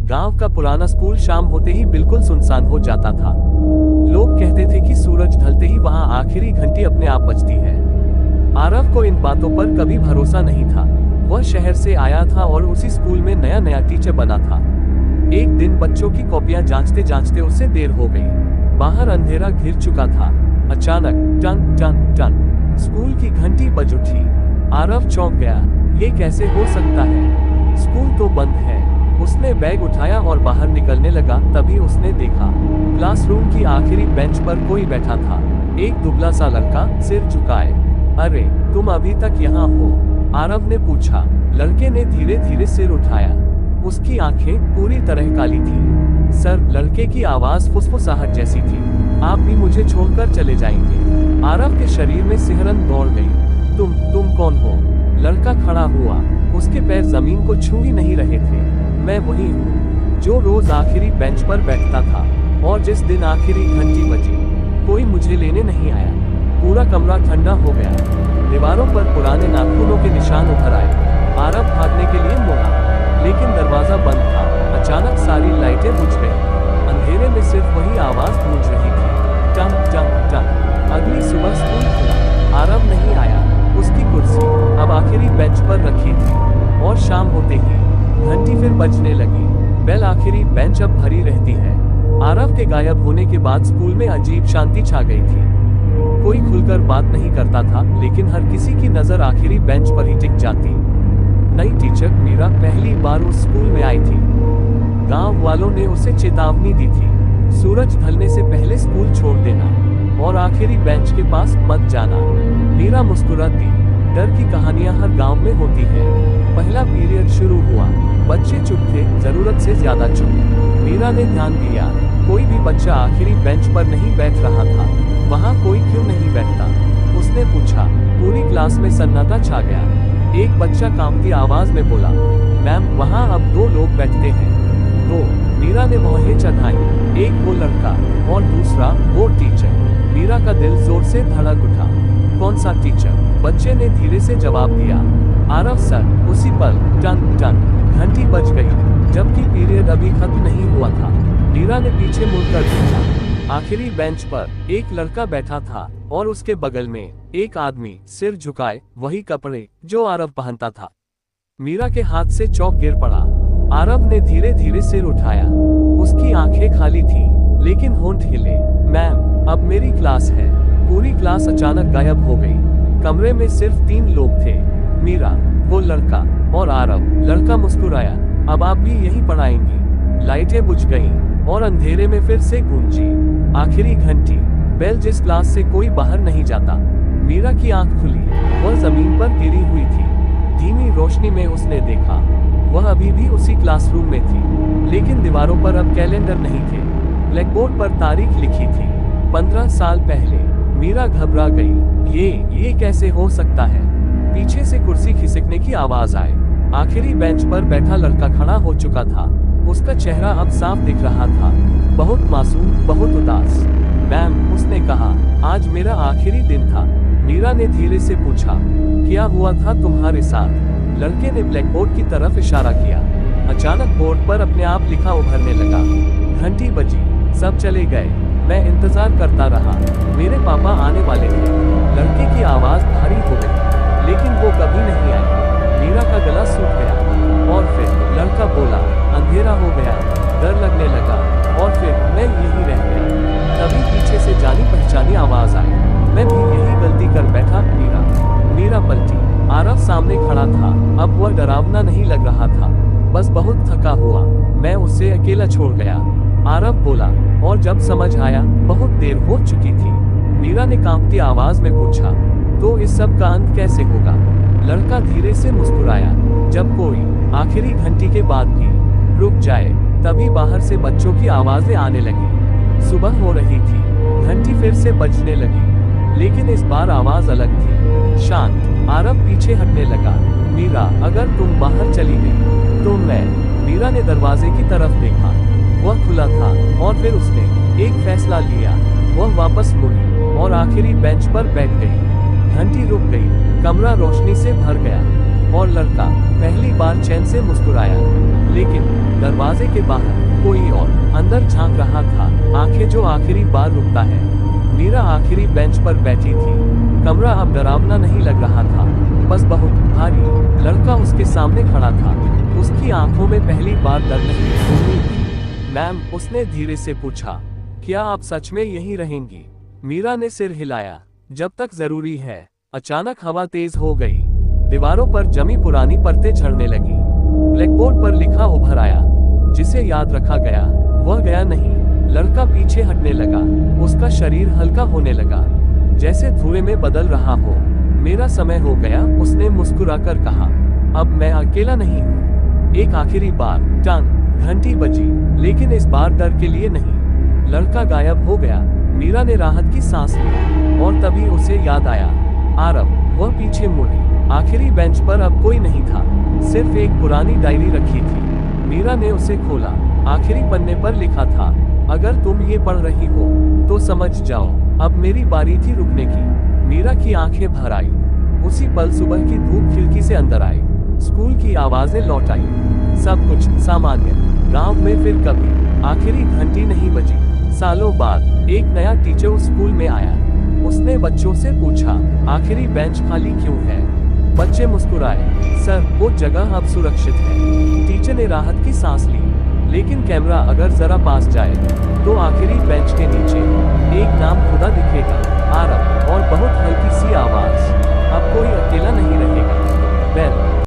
गांव का पुराना स्कूल शाम होते ही बिल्कुल सुनसान हो जाता था। लोग कहते थे कि सूरज ढलते ही वहां आखिरी घंटी अपने आप बजती है। आरव को इन बातों पर कभी भरोसा नहीं था। वह शहर से आया था और उसी स्कूल में नया नया टीचर बना था। एक दिन बच्चों की कॉपियां जांचते जांचते उसे देर हो गई। बाहर अंधेरा घिर चुका था। अचानक टन टन टन स्कूल की घंटी बज उठी। आरव चौंक गया। ये कैसे हो सकता है? स्कूल तो बंद है। उसने बैग उठाया और बाहर निकलने लगा। तभी उसने देखा क्लासरूम की आखिरी बेंच पर कोई बैठा था। एक दुबला सा लड़का, सिर झुकाए। अरे, तुम अभी तक यहाँ हो? आरव ने पूछा। लड़के ने धीरे धीरे सिर उठाया। उसकी आंखें पूरी तरह काली थी। सर, लड़के की आवाज फुसफुसाहट जैसी थी। आप भी मुझे छोड़कर चले जाएंगे? आरव के शरीर में सिहरन दौड़ गई। तुम कौन हो? लड़का खड़ा हुआ। उसके पैर जमीन को छू ही नहीं रहे थे। मैं वही हूँ जो रोज आखिरी बेंच पर बैठता था, और जिस दिन आखिरी घंटी बजी कोई मुझे लेने नहीं आया। पूरा कमरा ठंडा हो गया। दीवारों पर पुराने नाखूनों के निशान उभर आए। आरव भागने के लिए मुड़ा, लेकिन दरवाजा बंद था। अचानक सारी लाइटें बुझ गईं। अंधेरे में सिर्फ वही आवाज गूंज रही थी, टन टन टन। अगली सुबह स्कूल खुला। आरव नहीं आया। उसकी कुर्सी अब आखिरी बेंच पर रखी थी, और शाम होते ही घंटी फिर बजने लगी। बेल आखिरी बेंच अब भरी रहती है। आरव के गायब होने के बाद स्कूल में अजीब शांति छा गई थी। कोई खुलकर बात नहीं करता था, लेकिन हर किसी की नजर आखिरी बेंच पर ही टिक जाती। नई टीचर मीरा पहली बार उस स्कूल में आई थी। गांव वालों ने उसे चेतावनी दी थी, सूरज ढलने से पहले स्कूल छोड़ देना और आखिरी बेंच के पास मत जाना। मीरा मुस्कुरा दी। डर की कहानियां हर गांव में होती हैं। पहला पीरियड शुरू हुआ। बच्चे चुप थे, जरूरत से ज्यादा चुप। मीरा ने ध्यान दिया, कोई भी बच्चा आखिरी बेंच पर नहीं बैठ रहा था। वहां कोई क्यों नहीं बैठता? उसने पूछा। पूरी क्लास में सन्नाटा छा गया। एक बच्चा कांपती आवाज में बोला, मैम, वहां अब 2 लोग बैठते हैं। 2? मीरा ने भौहें चढ़ाई। एक वो लड़का और दूसरा वो टीचर। मीरा का दिल जोर से धड़क उठा। कौन सा टीचर? बच्चे ने धीरे से जवाब दिया। आरव सर। उसी पल टन टन घंटी बज गई, जबकि पीरियड अभी खत्म नहीं हुआ था। मीरा ने पीछे मुड़कर देखा। आखिरी बेंच पर एक लड़का बैठा था, और उसके बगल में एक आदमी, सिर झुकाए, वही कपड़े जो आरव पहनता था। मीरा के हाथ से चौक गिर पड़ा। आरव ने धीरे धीरे सिर उठाया। उसकी आंखें खाली थी, लेकिन होंठ हिले। मैम, अब मेरी क्लास है। पूरी क्लास अचानक गायब हो गई। कमरे में सिर्फ 3 लोग थे, मीरा, वो लड़का और आरव। लड़का मुस्कुराया। अब आप भी यही पढ़ाएंगी? लाइटें बुझ गईं, और अंधेरे में फिर से गूंजी आखिरी घंटी। बेल जिस क्लास से कोई बाहर नहीं जाता। मीरा की आंख खुली। वह जमीन पर गिरी हुई थी। धीमी रोशनी में उसने देखा, वह अभी भी उसी क्लासरूम में थी, लेकिन दीवारों पर अब कैलेंडर नहीं थे। ब्लैकबोर्ड पर तारीख लिखी थी, 15 साल पहले। मीरा घबरा गई। ये कैसे हो सकता है? पीछे से कुर्सी खिसकने की आवाज आई। आखिरी बेंच पर बैठा लड़का खड़ा हो चुका था। उसका चेहरा अब साफ दिख रहा था, बहुत मासूम, बहुत उदास। मैम, उसने कहा, आज मेरा आखिरी दिन था। मीरा ने धीरे से पूछा, क्या हुआ था तुम्हारे साथ? लड़के ने ब्लैकबोर्ड की तरफ इशारा किया। अचानक बोर्ड पर अपने आप लिखा उभरने लगा। घंटी बजी, सब चले गए। मैं इंतजार करता रहा। मेरे पापा आने वाले थे। लड़के की आवाज भारी हो गई, लेकिन वो कभी नहीं आए। मीरा का गला सूख गया। और फिर लड़का बोला, अंधेरा हो गया, डर लगने लगा, और फिर मैं यही रह गया। तभी पीछे से जानी पहचानी आवाज आई। मैं भी यही गलती कर बैठा, मीरा पलटी। आरव सामने खड़ा था। अब वह डरावना नहीं लग रहा था, बस बहुत थका हुआ। मैं उसे अकेला छोड़ गया, आरव बोला, और जब समझ आया बहुत देर हो चुकी थी। मीरा ने कांपती आवाज में पूछा, तो इस सब का अंत कैसे होगा? लड़का धीरे से मुस्कुराया। जब कोई आखिरी घंटी के बाद भी रुक जाए। तभी बाहर से बच्चों की आवाजें आने लगी। सुबह हो रही थी। घंटी फिर से बजने लगी, लेकिन इस बार आवाज अलग थी, शांत। आरव पीछे हटने लगा। मीरा, अगर तुम बाहर चली गई तो मैं। मीरा ने दरवाजे की तरफ देखा। वह खुला था, और फिर उसने एक फैसला लिया। वह वापस मुड़ी और आखिरी बेंच पर बैठ गई। घंटी रुक गई। कमरा रोशनी से भर गया, और लड़का पहली बार चैन से मुस्कुराया। लेकिन दरवाजे के बाहर कोई और अंदर झांक रहा था। आंखें जो आखिरी बार रुकता है। मीरा आखिरी बेंच पर बैठी थी। कमरा अब डरावना नहीं लग रहा था, बस बहुत भारी। लड़का उसके सामने खड़ा था। उसकी आंखों में पहली बार डर नहीं, उम्मीद थी। मैम, उसने धीरे से पूछा, क्या आप सच में यहीं रहेंगी? मीरा ने सिर हिलाया, जब तक जरूरी है। अचानक हवा तेज हो गई। दीवारों पर जमी पुरानी परतें झड़ने लगी। ब्लैकबोर्ड पर लिखा उभर आया। जिसे याद रखा गया वह गया नहीं। लड़का पीछे हटने लगा। उसका शरीर हल्का होने लगा, जैसे धुएं में बदल रहा हो। मेरा समय हो गया, उसने मुस्कुराकर कहा। अब मैं अकेला नहीं हूँ। एक आखिरी बार टन घंटी बजी, लेकिन इस बार डर के लिए नहीं। लड़का गायब हो गया। मीरा ने राहत की सांस ली, और तभी उसे याद आया, आरव। वह पीछे मुड़ी। आखिरी बेंच पर अब कोई नहीं था, सिर्फ एक पुरानी डायरी रखी थी। मीरा ने उसे खोला। आखिरी पन्ने पर लिखा था, अगर तुम ये पढ़ रही हो तो समझ जाओ, अब मेरी बारी थी रुकने की। मीरा की आंखें भर आई। उसी पल सुबह की धूप खिड़की से अंदर आई। स्कूल की आवाजें लौट आई। सब कुछ सामान्य। गांव में फिर कभी आखिरी घंटी नहीं बजी। सालों बाद एक नया टीचर उस स्कूल में आया। उसने बच्चों से पूछा, आखिरी बेंच खाली क्यों है? बच्चे मुस्कुराए। सर, वो जगह अब सुरक्षित है। टीचर ने राहत की सांस ली। लेकिन कैमरा अगर जरा पास जाए तो आखिरी बेंच के नीचे एक नाम खुदा दिखेगा, आरव। और बहुत हल्की सी आवाज, अब कोई अकेला नहीं रहेगा। बेल।